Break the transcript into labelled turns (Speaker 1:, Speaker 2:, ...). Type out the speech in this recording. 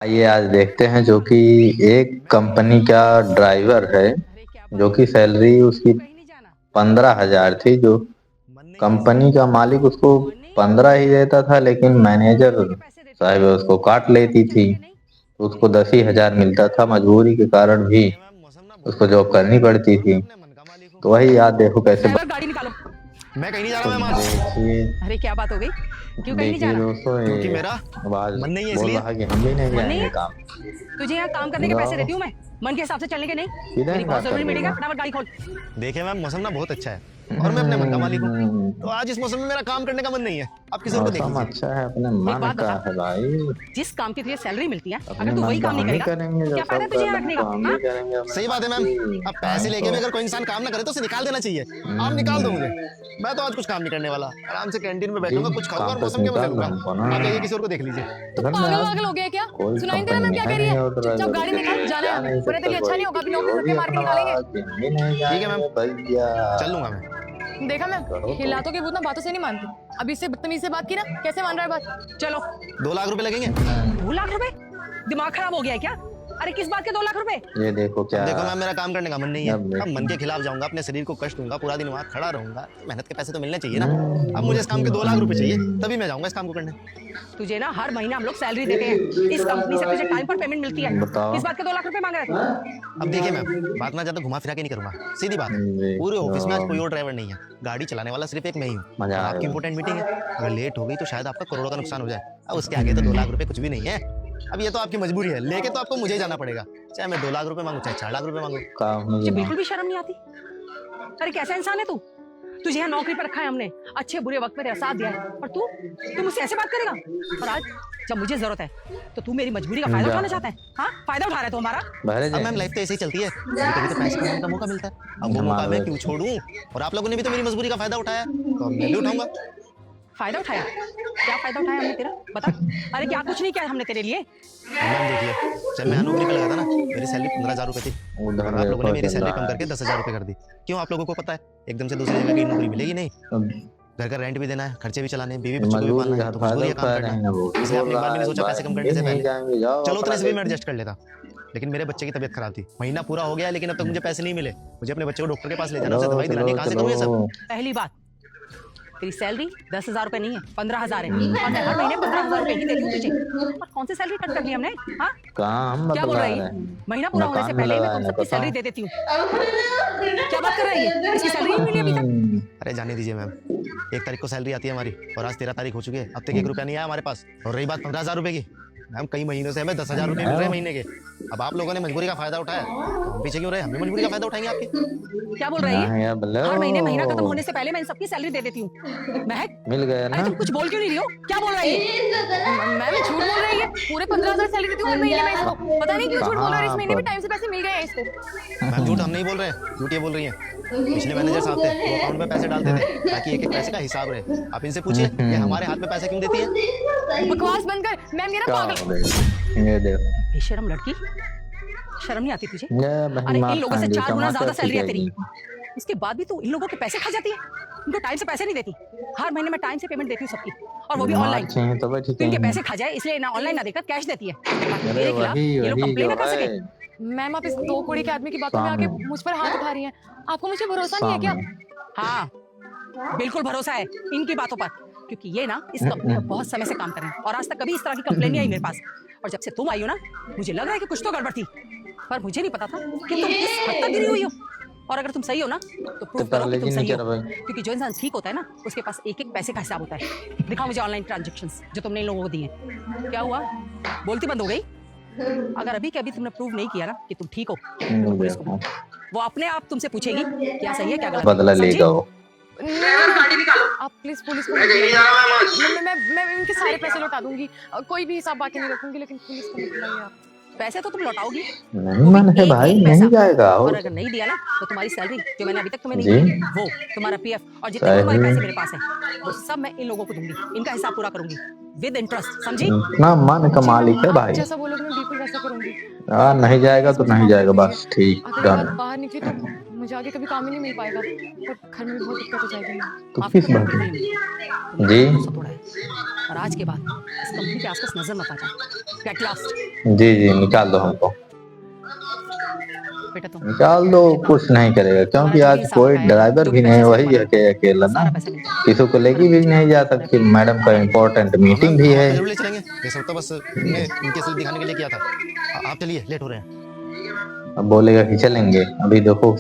Speaker 1: आइए आज देखते हैं जो कि एक कंपनी का ड्राइवर है
Speaker 2: अरे क्या बात
Speaker 1: जो
Speaker 2: हो
Speaker 1: कि
Speaker 2: गई?
Speaker 1: सैलरी उसकी
Speaker 2: क्यों कहीं नहीं जाना?
Speaker 1: 15,000 थी। जो
Speaker 2: मन नहीं है इसलिए।
Speaker 1: कंपनी का मालिक उसको
Speaker 2: मन नहीं?
Speaker 1: 15 ही देता था, लेकिन मैनेजर
Speaker 2: काम के पैसे देती हूँ
Speaker 1: साहब
Speaker 2: मैं।
Speaker 1: उसको काट
Speaker 2: पैसे साथ
Speaker 1: लेती
Speaker 2: में
Speaker 1: थी।
Speaker 2: चलेंगे नहीं?
Speaker 1: तो उसको 10 ही हजार मिलता था, मजबूरी के कारण भी
Speaker 2: देखिए मैम, मौसम ना बहुत
Speaker 1: उसको
Speaker 2: खराब
Speaker 1: जॉब
Speaker 2: हो गया
Speaker 1: करनी
Speaker 2: है।
Speaker 1: पड़ती
Speaker 2: और मैं
Speaker 1: थी।
Speaker 2: अपने मन का मालिक हूँ।
Speaker 1: तो वही याद देखो कैसे
Speaker 2: ड्राइवर गाड़ी निकालो। मैं कहीं नहीं जा
Speaker 1: तो
Speaker 2: रहा मैम आज।
Speaker 1: देखिए
Speaker 2: अरे क्या बात हो गई? क्यों कहीं नहीं
Speaker 1: देखिए
Speaker 2: जाना?
Speaker 1: दोस्तों,
Speaker 2: क्योंकि
Speaker 1: ये
Speaker 2: मेरा
Speaker 1: आवाज
Speaker 2: मन नहीं है
Speaker 1: बोल
Speaker 2: इसलिए।
Speaker 1: रहा है कि हम भी नहीं
Speaker 2: मन नहीं
Speaker 1: जाएंगे
Speaker 2: है?
Speaker 1: काम।
Speaker 2: तुझे यहाँ काम करने के पैसे
Speaker 1: जाओ
Speaker 2: देती हूँ मैं। मन के हिसाब से चलने के नहीं।
Speaker 1: सीधा
Speaker 2: मेरी
Speaker 1: इनकार
Speaker 2: बहुत
Speaker 1: कर
Speaker 2: जरूरी मीटिंग है,
Speaker 1: देगा।
Speaker 2: फटाफट गाड़ी खोल। देखिए मैम, मौसम ना बहुत अच्छा है और मैं अपने मन का मालिक हूँ। तो आज इस मौसम में मेरा काम करने का मन नहीं है। आप किसी और को देख
Speaker 1: मौसम
Speaker 2: लीजिए।
Speaker 1: अच्छा है, अपने
Speaker 2: एक
Speaker 1: मन
Speaker 2: बात
Speaker 1: का
Speaker 2: बता,
Speaker 1: है भाई।
Speaker 2: जिस काम की तुझे सैलरी मिलती है, अगर
Speaker 1: अपने
Speaker 2: तू
Speaker 1: मन
Speaker 2: वही
Speaker 1: का
Speaker 2: काम नहीं
Speaker 1: हम ही
Speaker 2: करेगा
Speaker 1: करेंगे,
Speaker 2: तो
Speaker 1: जब
Speaker 2: क्या फायदा
Speaker 1: सब
Speaker 2: है तुझे
Speaker 1: कर
Speaker 2: यहाँ
Speaker 1: रहे हैं
Speaker 2: रखने का?
Speaker 1: तो हम
Speaker 2: हाँ?
Speaker 1: भी करेंगे अपने
Speaker 2: सही बात
Speaker 1: मन
Speaker 2: है मैम।
Speaker 1: की।
Speaker 2: अब पैसे
Speaker 1: हम
Speaker 2: लेके
Speaker 1: तो
Speaker 2: भी अगर कोई इंसान काम ना करे तो उसे निकाल देना चाहिए। आप निकाल दो मुझे। मैं तो आज कुछ काम नहीं करने वाला। आराम से कैंटीन में
Speaker 1: जी
Speaker 2: बैठूंगा, कुछ खाऊंगा
Speaker 1: काम
Speaker 2: और
Speaker 1: पे से
Speaker 2: मौसम के मजे
Speaker 1: निकाल दो
Speaker 2: लूंगा।
Speaker 1: हमको ना।
Speaker 2: आप जाइए किसी और को देख लीजिए।
Speaker 3: तो
Speaker 1: घर में
Speaker 3: पागल
Speaker 1: आज
Speaker 3: वागल हो गया क्या?
Speaker 1: कोई
Speaker 3: सुनाई नहीं दे रहा
Speaker 1: कंपनी
Speaker 3: मैम
Speaker 1: में
Speaker 3: क्या
Speaker 1: है
Speaker 3: कह रही
Speaker 1: नहीं
Speaker 3: है?
Speaker 1: और
Speaker 3: चुपचाप
Speaker 1: ड्राइवर
Speaker 3: गाड़ी
Speaker 1: के
Speaker 3: निकाल,
Speaker 1: लिए
Speaker 3: जाना है
Speaker 1: जा
Speaker 3: हमें,
Speaker 1: नहीं
Speaker 3: वरना तेरे
Speaker 1: सकता
Speaker 3: लिए अच्छा
Speaker 1: कोई
Speaker 3: नहीं होगा, अभी
Speaker 1: भी।
Speaker 3: नौकरी
Speaker 1: वो भी
Speaker 3: धक्के मार के
Speaker 1: अपना
Speaker 3: निकालेंगे।
Speaker 1: बात कि हम भी नहीं
Speaker 2: ठीक है मैम,
Speaker 1: जाएंगे भैया।
Speaker 2: चल लूंगा मैं।
Speaker 3: देखा मैम,
Speaker 1: करो तो।
Speaker 3: हिलातों के भूत ना बातों से नहीं मानते। अभी इससे बदतमीजी से बात की ना, कैसे मान रहा है बात?
Speaker 2: चलो।
Speaker 3: 2 लाख रुपए लगेंगे।
Speaker 2: 2 लाख रुपए? दिमाग खराब हो गया है क्या? अरे किस बात के 2 लाख रुपए?
Speaker 1: ये देखो
Speaker 2: अब
Speaker 1: क्या।
Speaker 2: देखो मैम, मेरा काम करने का मन नहीं है।
Speaker 1: अब
Speaker 2: अब मन
Speaker 1: देखो।
Speaker 2: के खिलाफ जाऊंगा, अपने शरीर को कष्ट दूंगा, पूरा दिन वहां खड़ा रहूंगा, मेहनत के पैसे तो मिलने चाहिए ना। अब मुझे इस काम के 2 लाख रुपए चाहिए, तभी मैं जाऊंगा इस काम को करने। तुझे ना हर महीने हम लोग सैलरी देते हैं। इस कंपनी से तुझे टाइम पर पेमेंट मिलती है।
Speaker 1: बताओ।
Speaker 2: किस बात के 2 लाख रुपए मांग रहा है तू? अब देखिए मैम, बात ना ज्यादा घुमा फिरा के नहीं करूंगा, सीधी बात है। पूरे ऑफिस में आज कोई
Speaker 1: देखो
Speaker 2: और ड्राइवर नहीं है। गाड़ी चलाने वाला सिर्फ एक मैं ही हूँ।
Speaker 1: मजा
Speaker 2: अब आपकी
Speaker 1: आएगा।
Speaker 2: इंपॉर्टेंट मीटिंग है, अगर लेट हो गई तो शायद आपका करोड़ों का नुकसान हो जाए। अब उसके आगे तो 2 लाख रुपए कुछ भी नहीं है। अब ये तो आपकी मजबूरी है, लेके तो आपको मुझे ही जाना पड़ेगा। चाहे मैं 2 लाख रुपए मांगू, चाहे 4 लाख रुपए मांगू।
Speaker 1: काम में
Speaker 2: तुझे
Speaker 1: भी
Speaker 2: बिल्कुल भी शर्म नहीं आती? अरे कैसा इंसान है तू? तुझे यहाँ नौकरी पर रखा है हमने, अच्छे बुरे वक्त में तेरा साथ दिया है, और तू मुझसे ऐसे बात करेगा? और आज जब मुझे जरूरत है तो तू मेरी मजबूरी का फायदा
Speaker 1: जा
Speaker 2: उठाना चाहता है? हाँ, फायदा उठा रहा है तू हमारा?
Speaker 1: बहरे
Speaker 2: अब
Speaker 1: जाए
Speaker 2: मैम, लाइफ तो ऐसे ही चलती है, कभी कभी तो पैसे कमाने का मौका मिलता है। अब वो मौका मैं क्यों छोड़ूं? और आप लोगों ने भी तो मेरी मजबूरी का फायदा उठाया, तो अब मैं भी उठाऊंगा। फायदा उठाया? क्या फायदा उठाया हमने तेरा? बता। अरे क्या कुछ नहीं किया हमने तेरे लिए। मैम देखिए, जब मैं नौकरी पे लगा था ना, मेरी सैलरी 15,000 रुपए थी।
Speaker 1: उधर
Speaker 2: और आप लोगों ने
Speaker 1: देखो
Speaker 2: मेरी
Speaker 1: चल
Speaker 2: सैलरी
Speaker 1: रहा
Speaker 2: कम
Speaker 1: है।
Speaker 2: करके 10,000 रुपए कर दी। क्यों? आप लोगों को पता है एकदम से दूसरी जगह की नौकरी मिलेगी नहीं।
Speaker 1: अब
Speaker 2: घर का रेंट भी देना है, खर्चे भी चलाने हैं, बीवी
Speaker 1: ये
Speaker 2: बच्चों को भी
Speaker 1: मजबूरी
Speaker 2: पालना
Speaker 1: का
Speaker 2: है, तो
Speaker 1: फायदा
Speaker 2: मजबूरी है काम
Speaker 1: उठा
Speaker 2: करना।
Speaker 1: रहे हैं, वो भी
Speaker 2: इसलिए
Speaker 1: बोल
Speaker 2: आपने एक बार
Speaker 1: रहा
Speaker 2: भी नहीं
Speaker 1: है
Speaker 2: सोचा
Speaker 1: भाई
Speaker 2: पैसे कम
Speaker 1: हम
Speaker 2: करने
Speaker 1: भी
Speaker 2: से
Speaker 1: नहीं
Speaker 2: पहले?
Speaker 1: जाएंगे, जाओ
Speaker 2: चलो
Speaker 1: अपना
Speaker 2: उतने से भी मैं
Speaker 1: देखो।
Speaker 2: एडजस्ट कर लेता, लेकिन मेरे बच्चे की तबीयत खराब थी। महीना पूरा हो गया लेकिन अब तक मुझे पैसे नहीं मिले। मुझे अपने बच्चे को डॉक्टर के पास ले जाना,
Speaker 1: चलो
Speaker 2: उसे दवाई दिलानी,
Speaker 1: चलो
Speaker 2: कहाँ से
Speaker 1: चलो।
Speaker 2: करूँ ये सब? पहली बात, तेरी सैलरी 10,000 रुपए नहीं है, 15,000 है, और मैं हर महीने 15,000 रुपए ही देती हूँ तुझे। और कौन सी सैलरी कट कर ली हमने? हाँ,
Speaker 1: कहाँ हम
Speaker 2: क्या बोल
Speaker 1: बतला
Speaker 2: रही
Speaker 1: रहे
Speaker 2: है?
Speaker 1: हैं।
Speaker 2: महीना पूरा होने से
Speaker 1: मकान में
Speaker 2: पहले ही मैं तुम
Speaker 1: लगाने
Speaker 2: सबकी
Speaker 1: पता।
Speaker 2: सैलरी दे देती हूँ। क्या बात कर रही है? इसकी सैलरी नहीं मिली अभी तक? अरे जाने दीजिए मैम, 1 तारीख को सैलरी आती है हमारी, और आज 13 तारीख हो चुकी है, अब तक 1 रुपया नहीं आया हमारे पास। और रही बात 15,000 रुपए की, मैम कई महीनों से हमें 10,000 रुपए मिल रहे हैं महीने के। अब आप लोगों ने मजबूरी का फायदा उठाया, तो हम पीछे क्यों रहे? हम भी मजबूरी का फायदा उठाएंगे आपकी। क्या बोल रही
Speaker 1: हाँ
Speaker 2: है?
Speaker 1: यार
Speaker 2: हर महीने महीना खत्म
Speaker 1: बोलो।
Speaker 2: होने से पहले मैं इन सबकी सैलरी दे देती हूँ। महक,
Speaker 1: मिल गया
Speaker 2: अरे
Speaker 1: ना।
Speaker 2: तुम कुछ बोल क्यों नहीं रही हो? क्या बोल रही है?
Speaker 3: मैम ये झूठ बोल रही है, पूरे 15,000 सैलरी देती हूँ हर महीने में इसको। पता नहीं क्यों झूठ बोल रहा है, इस
Speaker 1: कहाँ
Speaker 3: महीने भी
Speaker 1: पर
Speaker 3: टाइम से पैसे मिल गए हैं इसको।
Speaker 2: मैम झूठ हम नहीं बोल रहे हैं, झूठ ये बोल रही हैं। पिछले मैनेजर साहब थे, वो अकाउंट में पैसे डालते थे ताकि एक एक पैसे का हिसाब रहे। आप इनसे पूछिए कि हमारे हाथ में पैसे क्यों देती है?
Speaker 3: बकवास बंद कर मैम, ये ना
Speaker 1: क्या
Speaker 3: पागल।
Speaker 1: हो गई? ये देखो
Speaker 2: बेशरम लड़की, शर्म नहीं आती तुझे?
Speaker 1: ये
Speaker 2: अरे
Speaker 1: बहन
Speaker 2: इन
Speaker 1: मार
Speaker 2: लोगों से
Speaker 1: खाएंगे
Speaker 2: 4 गुना
Speaker 1: कमा
Speaker 2: ज्यादा
Speaker 1: कर
Speaker 2: सैलरी है तेरी,
Speaker 1: जाएगी।
Speaker 2: उसके बाद भी तू इन लोगों के पैसे खा जाती है। उनको टाइम से पैसे नहीं देती। हर महीने मैं टाइम से पेमेंट देती हूँ सबकी, और वो भी
Speaker 1: मार
Speaker 2: ऑनलाइन।
Speaker 1: चाहिए तो बैठी
Speaker 2: तो इनके
Speaker 1: चाहिए।
Speaker 2: पैसे खा जाए इसलिए ना ऑनलाइन ना देकर कैश देती है, ताकि
Speaker 1: अरे
Speaker 2: मेरे खिलाफ
Speaker 1: वही
Speaker 2: ये लोग
Speaker 1: वही
Speaker 2: कंप्लेन
Speaker 1: जो
Speaker 2: ना कर
Speaker 1: है
Speaker 2: सके।
Speaker 3: मैम आप इस 2 कौड़ी के आदमी की बातों में आके
Speaker 1: सामने
Speaker 3: मुझ पर हाथ उठा रही हैं। आपको मुझे भरोसा नहीं है क्या?
Speaker 1: सामने
Speaker 2: हाँ, बिल्कुल भरोसा है इनकी बातों पर, क्योंकि ये ना इस कंपनी में बहुत समय से काम कर रहे हैं, और आज तक कभी इस तरह की कंप्लेन नहीं आई मेरे पास। और जब से तुम आई हो ना, मुझे लग रहा है कि कुछ तो गड़बड़ थी, पर मुझे नहीं पता था कि तुम इस हद तक गिरी हुई हो। और अगर तुम सही हो ना, तो प्रूव करो कि तुम सही हो, क्योंकि जो इंसान ठीक होता है ना, उसके पास एक एक पैसे का हिसाब होता है। दिखाओ मुझे ऑनलाइन ट्रांजैक्शंस जो तुमने इन लोगों को दिए। क्या हुआ? बोलती बंद हो गई? अगर अभी के अभी तुमने प्रूव नहीं किया ना कि तुम ठीक हो, तो पुलिस को वो अपने आप तुमसे पूछेगी क्या सही है क्या गलत है।
Speaker 1: बदला लेगा वो।
Speaker 3: आप प्लीज पुलिस को मत बुलाइए। मैं इनके सारे पैसे लौटा दूंगी, कोई भी हिसाब बाकी नहीं रखूंगी, लेकिन पुलिस को मत बुलाइए आप।
Speaker 2: पैसे तो तुम लौटाओगी,
Speaker 1: नहीं मन है भाई, नहीं जाएगा।
Speaker 2: और अगर नहीं दिया ना, तो तुम्हारी सैलरी जो मैंने अभी तक तुम्हें
Speaker 1: जी।
Speaker 2: नहीं दी, वो तुम्हारा पीएफ और जितने भी तुम्हारे पैसे मेरे पास हैं, वो सब मैं इन लोगों को दूंगी। इनका हिसाब पूरा करूंगी विद इंटरेस्ट, समझी?
Speaker 1: इतना मन का मालिक है भाई।
Speaker 3: जैसा बोलोगे मैं बिल्कुल वैसा करूंगी।
Speaker 1: नहीं जाएगा तो नहीं जाएगा, बस ठीक
Speaker 3: अगर
Speaker 1: डन।
Speaker 3: बात बाहर निकली तो मुझे मुझे आगे कभी काम ही नहीं मिल पाएगा और घर में भी बहुत दिक्कत हो जाएगी ना।
Speaker 1: तो
Speaker 2: माफ
Speaker 1: किस
Speaker 2: करना
Speaker 1: बात
Speaker 2: बिल्कुल
Speaker 1: में?
Speaker 2: नहीं। तुमने
Speaker 1: जी
Speaker 2: मेरा भरोसा तोड़ा है और आज के बाद इस कंपनी के आसपास नजर मत आ जा। Get lost.
Speaker 1: जी जी, निकाल दो हमको,
Speaker 2: बेटा तुम
Speaker 1: निकाल दो।
Speaker 2: जितना
Speaker 1: कुछ नहीं करेगा,
Speaker 2: तुम्हारा
Speaker 1: क्योंकि
Speaker 2: जो भी
Speaker 1: आज
Speaker 2: हिसाब
Speaker 1: कोई
Speaker 2: बकाया है
Speaker 1: ड्राइवर
Speaker 2: जो
Speaker 1: भी
Speaker 2: भी
Speaker 1: नहीं,
Speaker 2: पैसे से
Speaker 1: वही
Speaker 2: तुम्हारा
Speaker 1: है अकेला ना,
Speaker 2: सारा पैसा मिल जाएगा।
Speaker 1: किसी को
Speaker 2: पर
Speaker 1: लेके
Speaker 2: अभी
Speaker 1: भी नहीं जा
Speaker 2: तुम्हारे
Speaker 1: सकती,
Speaker 2: अपने
Speaker 1: मैडम का
Speaker 2: ध्यान रखो।
Speaker 1: इम्पोर्टेंट
Speaker 4: हाँ
Speaker 1: मीटिंग
Speaker 4: मैम,
Speaker 1: भी
Speaker 4: वहाँ
Speaker 1: है।
Speaker 4: पे जरूर ले चलेंगे। ये सब तो बस हमने इनके सिर्फ दिखाने के लिए किया था। आप चलिए, लेट हो रहे हैं।
Speaker 1: अब बोलेगा कि चलेंगे, अभी देखो